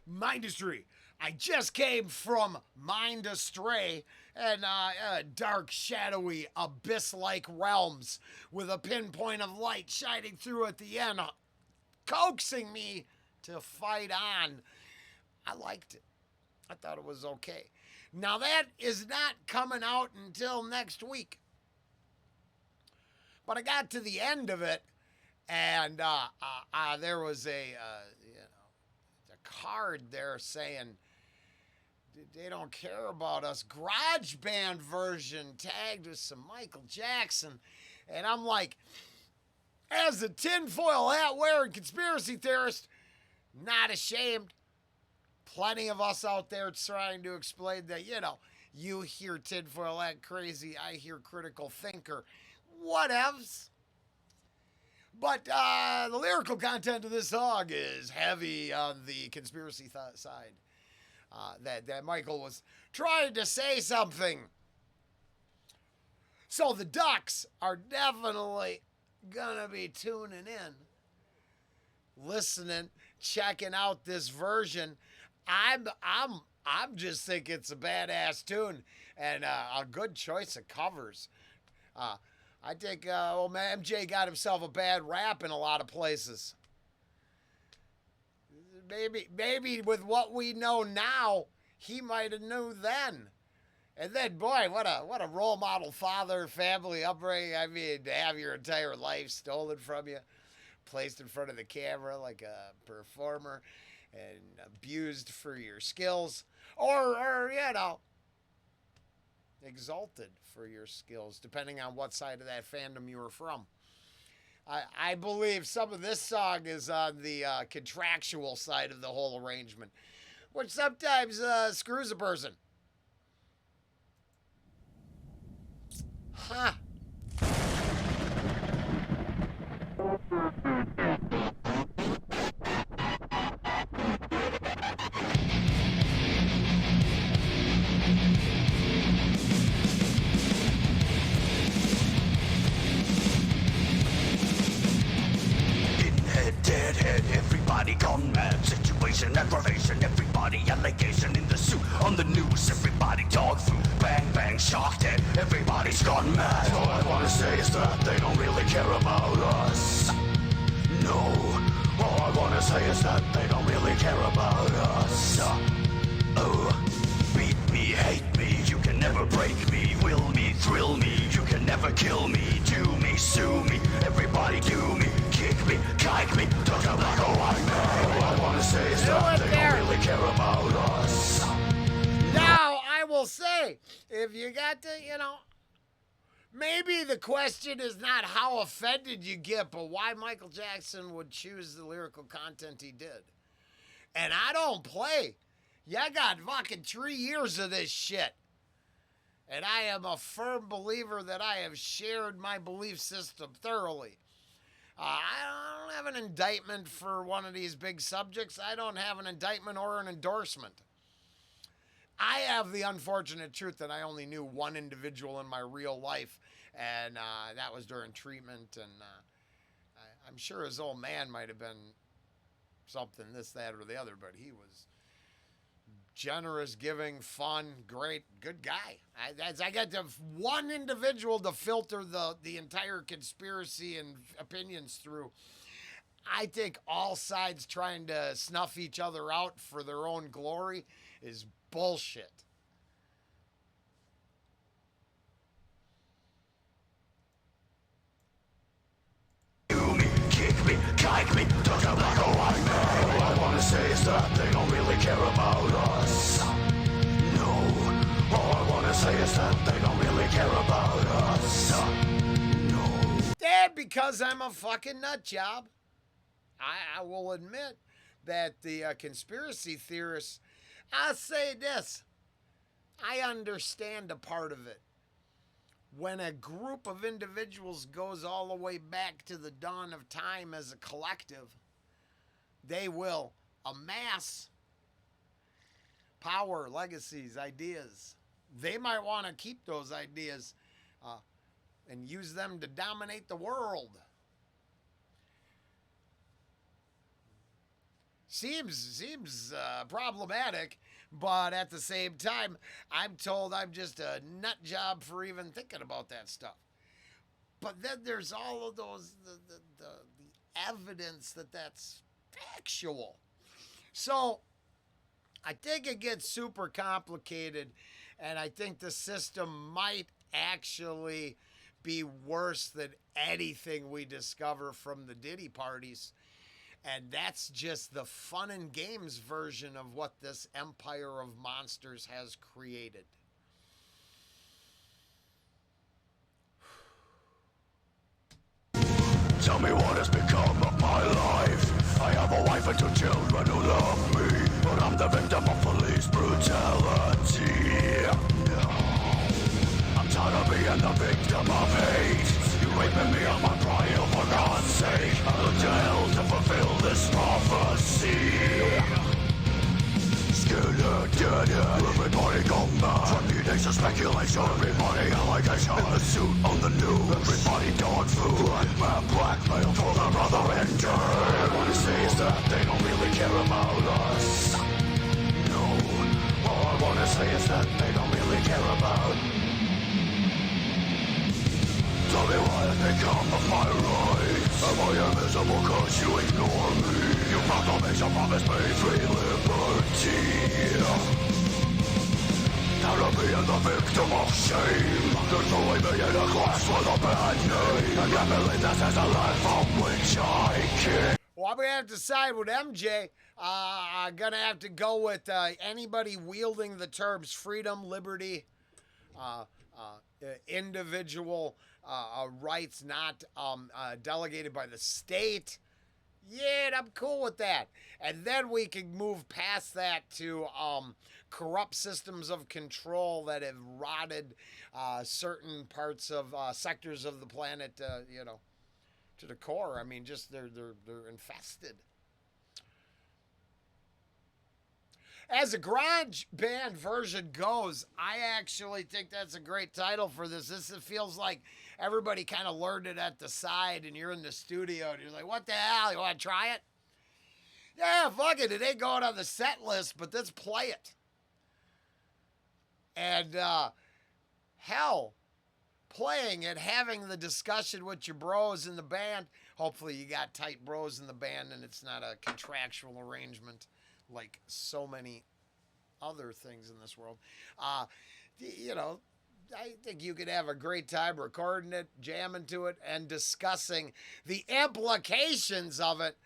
MINDISTRY. I just came from MINDISTRY and dark, shadowy, abyss-like realms with a pinpoint of light shining through at the end, coaxing me to fight on. I liked it. I thought it was okay. Now that is not coming out until next week. But I got to the end of it, and there was a card there saying they don't care about us. GarageBand version tagged with some Michael Jackson, and I'm like, as a tinfoil hat wearing conspiracy theorist, not ashamed. Plenty of us out there trying to explain that, you hear tinfoil hat crazy, I hear critical thinker. Whatevs. But the lyrical content of this song is heavy on the conspiracy side. That Michael was trying to say something. So the Ducks are definitely gonna be tuning in, listening, checking out this version. I'm just think it's a badass tune and a good choice of covers. I think old man MJ got himself a bad rap in a lot of places. Maybe with what we know now, he might have knew then. And then, boy, what a role model father, family upbringing. I mean, to have your entire life stolen from you, placed in front of the camera like a performer, and abused for your skills, or exalted for your skills, depending on what side of that fandom you were from. I believe some of this song is on the contractual side of the whole arrangement, which sometimes screws a person. Huh. Everybody gone mad, situation aggravation, everybody allegation in the suit, on the news, everybody dog food, bang bang, shock dead, everybody's gone mad. All I wanna say is that they don't really care about us. No, all I wanna say is that they don't really care about us. Oh, beat me, hate me, you can never break me, will me, thrill me, you can never kill me, do me, sue me, everybody do me, kick me, kike me, talk about a white man. All I wanna say is that they don't really care about us. Now, I will say, if you got to, maybe the question is not how offended you get, but why Michael Jackson would choose the lyrical content he did. And I don't play. You got fucking 3 years of this shit. And I am a firm believer that I have shared my belief system thoroughly. I don't have an indictment for one of these big subjects. I don't have an indictment or an endorsement. I have the unfortunate truth that I only knew one individual in my real life, and that was during treatment, and I'm sure his old man might have been something, this, that, or the other, but he was generous, giving, fun, great, good guy. I got one individual to filter the entire conspiracy and opinions through. I think all sides trying to snuff each other out for their own glory is bullshit. Kike me, talk about a white man. All I wanna say is that they don't really care about us. No, all I wanna say is that they don't really care about us. No. And because I'm a fucking nut job, I will admit that the conspiracy theorists, I'll say this, I understand a part of it. When a group of individuals goes all the way back to the dawn of time as a collective, they will amass power, legacies, ideas. They might want to keep those ideas and use them to dominate the world. seems problematic, but at the same time, I'm told I'm just a nut job for even thinking about that stuff. But then there's all of those the evidence that that's factual. So I think it gets super complicated, and I think the system might actually be worse than anything we discover from the Diddy parties. And that's just the fun and games version of what this empire of monsters has created. Tell me what has become of my life. I have a wife and 2 children who love me, but I'm the victim of police brutality. I'm tired of being the victim of hate. You raping me on my trial, for God's sake. I look to hell to fulfill this prophecy. Everybody come back. Trepidation, speculation. Everybody allegation. In the suit on the news. Everybody dog food. Blackmail for the brother and dirt. All I wanna say is that they don't really care about us. No. All I wanna say is that they don't really care about. Tell me what has become of my rights. Am I invisible cause you ignore me? You proclamation promised me free liberty. Tired of being the victim of shame. They're throwing me in a class with a bad name. I can't believe this is a life from which I came. Well, I'm going to have to side with MJ. I'm going to have to go with anybody wielding the terms freedom, liberty, individual rights not delegated by the state. Yeah, I'm cool with that. And then we can move past that to corrupt systems of control that have rotted certain parts of sectors of the planet, to the core. I mean, just they're infested. As a GarageBand version goes, I actually think that's a great title for this. This feels like everybody kind of learned it at the side, and you're in the studio, and you're like, what the hell? You want to try it? Yeah, fuck it. It ain't going on the set list, but let's play it. And, hell, playing it, having the discussion with your bros in the band. Hopefully you got tight bros in the band, and it's not a contractual arrangement like so many other things in this world. I think you could have a great time recording it, jamming to it, and discussing the implications of it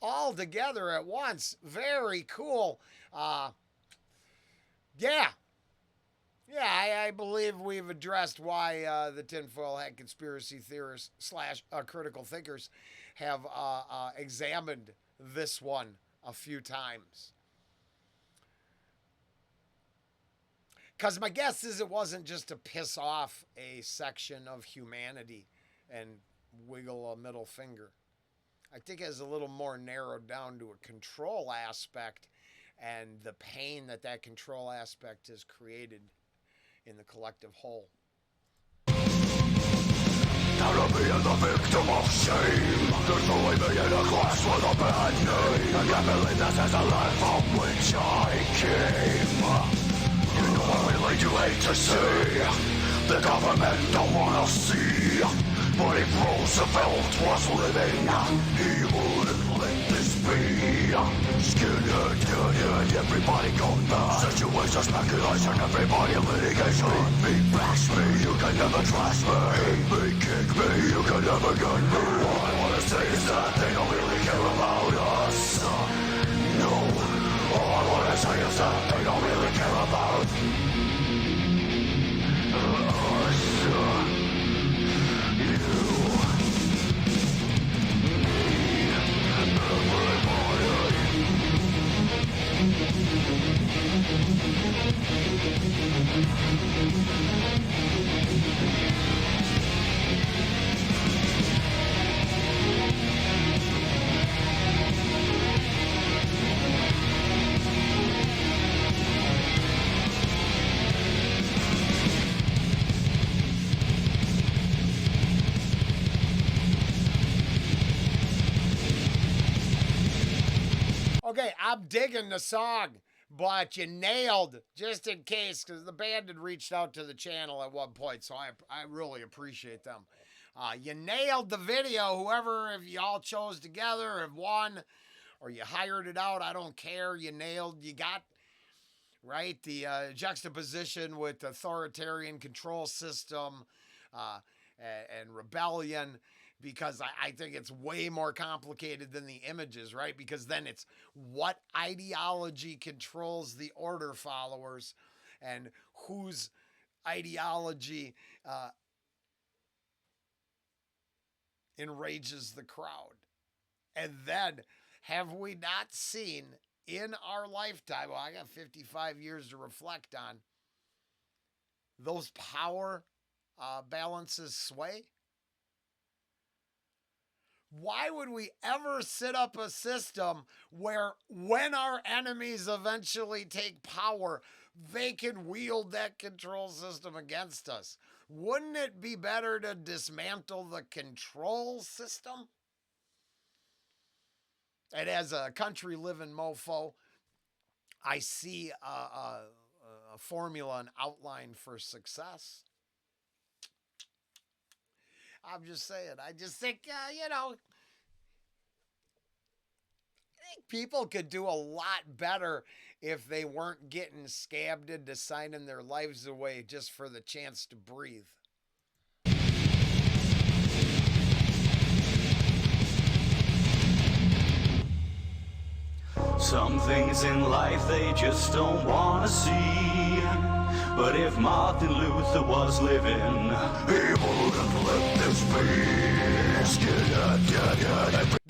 all together at once. Very cool. I believe we've addressed why the tinfoil hat conspiracy theorists / critical thinkers have examined this one a few times. Because my guess is it wasn't just to piss off a section of humanity and wiggle a middle finger. I think it's a little more narrowed down to a control aspect and the pain that control aspect has created in the collective whole. Tired of being the victim of shame. They're throwing me in a class with a bad name. I can't believe this is a life from which I came. You know I really do hate to see the government don't wanna see. But if Roosevelt was living, he wouldn't let this be. Skinhead, everybody gone mad. Situation, speculation, everybody litigation. Hate me, bash me, you can never trust me. Hate me, kick me, you can never get me. All I wanna say is that they don't really care about us. No, all I wanna say is that they don't really care about us. Okay, I'm digging the song, but you nailed, just in case, because the band had reached out to the channel at one point, so I really appreciate them. You nailed the video. Whoever, if you all chose together, have won, or you hired it out, I don't care. You nailed, you got, right, the juxtaposition with authoritarian control system and rebellion, because I think it's way more complicated than the images, right? Because then it's what ideology controls the order followers and whose ideology enrages the crowd. And then, have we not seen in our lifetime, well, I got 55 years to reflect on, those power balances sway? Why would we ever set up a system where when our enemies eventually take power, they can wield that control system against us? Wouldn't it be better to dismantle the control system? And as a country living mofo, I see a formula, an outline for success. I'm just saying. I just think, I think people could do a lot better if they weren't getting scammed into signing their lives away just for the chance to breathe. Some things in life they just don't wanna see. But if Martin Luther was living, he wouldn't let this be.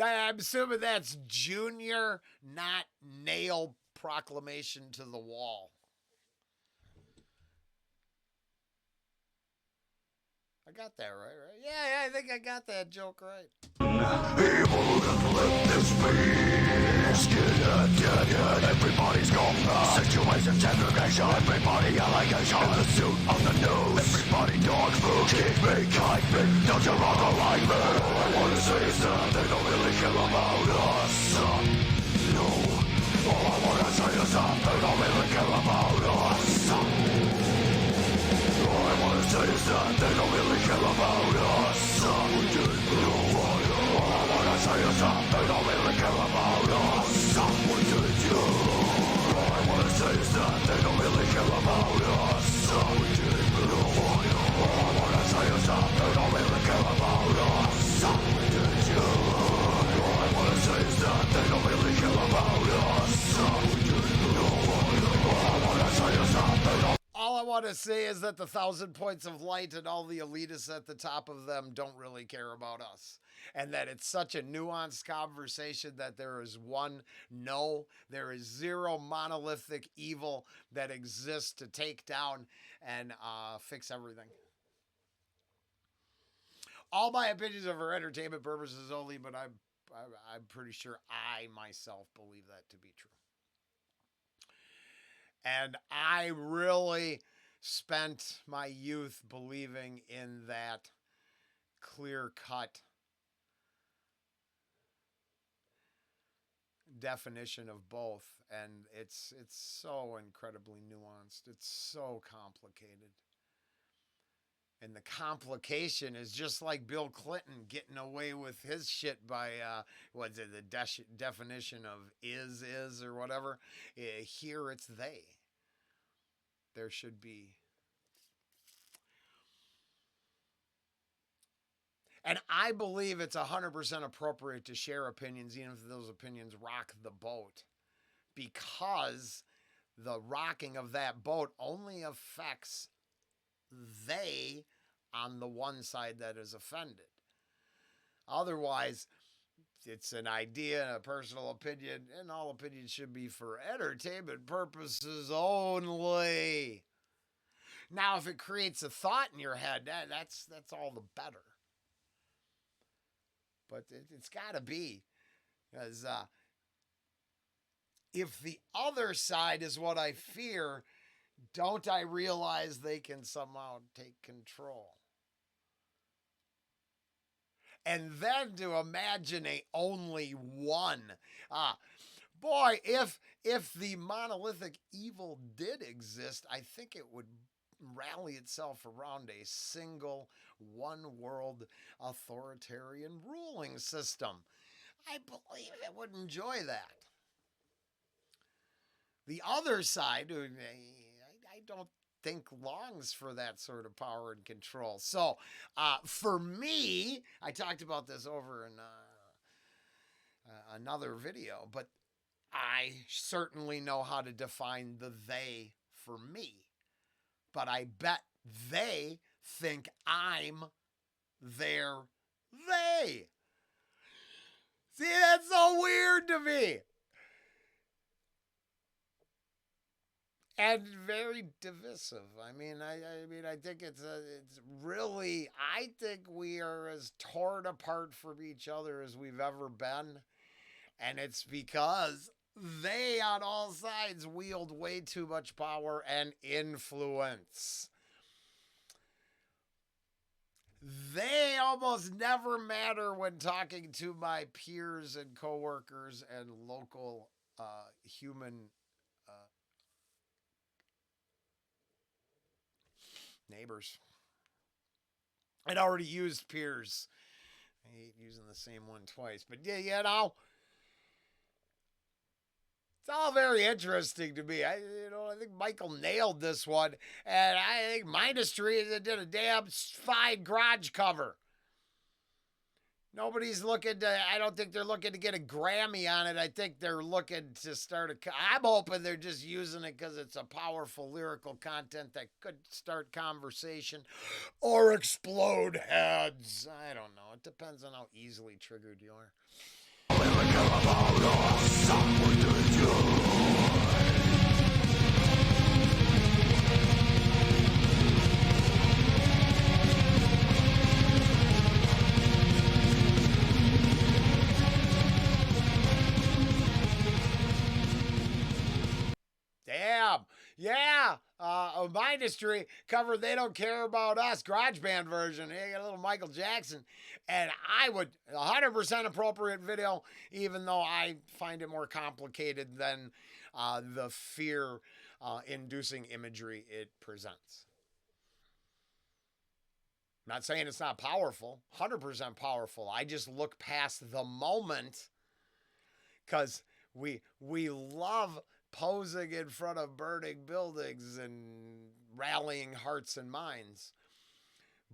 I'm assuming that's Junior, not nail proclamation to the wall. I got that right? Yeah, I think I got that joke right. He wouldn't let this be. Everybody's gone mad. Situation, segregation. Everybody allegation. In the suit on the news. Everybody dog food. Kick me, kite me. Don't you rock or like me. All I wanna say is that they don't really care about us. No. All I wanna say is that they don't really care about us. All I wanna say is that they don't really care about us. All I wanna say is that they don't really care about us. All I wanna say is that they don't really care about us. All I wanna say is that they don't really care about us. All I wanna say is that they don't really care about us. All I want to say is that the 1,000 points of light and all the elitists at the top of them don't really care about us. And that it's such a nuanced conversation that there is one no, there is zero monolithic evil that exists to take down and fix everything. All my opinions are for entertainment purposes only, but I'm pretty sure I myself believe that to be true. And I really spent my youth believing in that clear-cut definition of both. And it's so incredibly nuanced. It's so complicated. And the complication is just like Bill Clinton getting away with his shit by, what's it, the definition of is or whatever. Here it's they. There should be. And I believe it's 100% appropriate to share opinions, even if those opinions rock the boat. Because the rocking of that boat only affects they on the one side that is offended. Otherwise, it's an idea, a personal opinion, and all opinions should be for entertainment purposes only. Now, if it creates a thought in your head, that's all the better. But it's got to be, because if the other side is what I fear, don't I realize they can somehow take control? And then to imagine a only one. Boy, if the monolithic evil did exist, I think it would rally itself around a single one world authoritarian ruling system. I believe it would enjoy that. The other side, I don't think longs for that sort of power and control. So, for me, I talked about this over in another video, but I certainly know how to define the they for me. But I bet they think I'm their they. See, that's so weird to me. And very divisive. I think it's really, I think we are as torn apart from each other as we've ever been. And it's because they on all sides wield way too much power and influence. They almost never matter when talking to my peers and coworkers and local human neighbors. I'd already used peers. I hate using the same one twice. But yeah, it's all very interesting to me. I think Michael nailed this one. And I think MINDISTRY did a damn fine garage cover. Nobody's looking to, I don't think they're looking to get a Grammy on it. I think they're looking to start I'm hoping they're just using it because it's a powerful lyrical content that could start conversation or explode heads. I don't know. It depends on how easily triggered you are. Damn. Yeah. MINDISTRY cover They Don't Care About Us, GarageBand version. Hey, got a little Michael Jackson. And I would, 100% appropriate video, even though I find it more complicated than the fear-inducing imagery it presents. I'm not saying it's not powerful, 100% powerful. I just look past the moment because we love posing in front of burning buildings and rallying hearts and minds.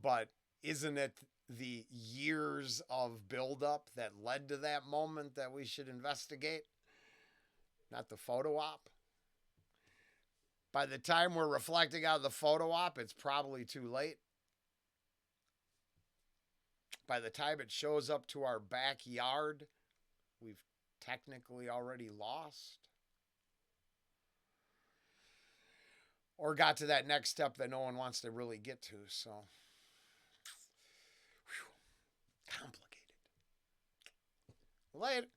But isn't it the years of buildup that led to that moment that we should investigate? Not the photo op. By the time we're reflecting on the photo op, it's probably too late. By the time it shows up to our backyard, we've technically already lost. Or got to that next step that no one wants to really get to. So, complicated. Later.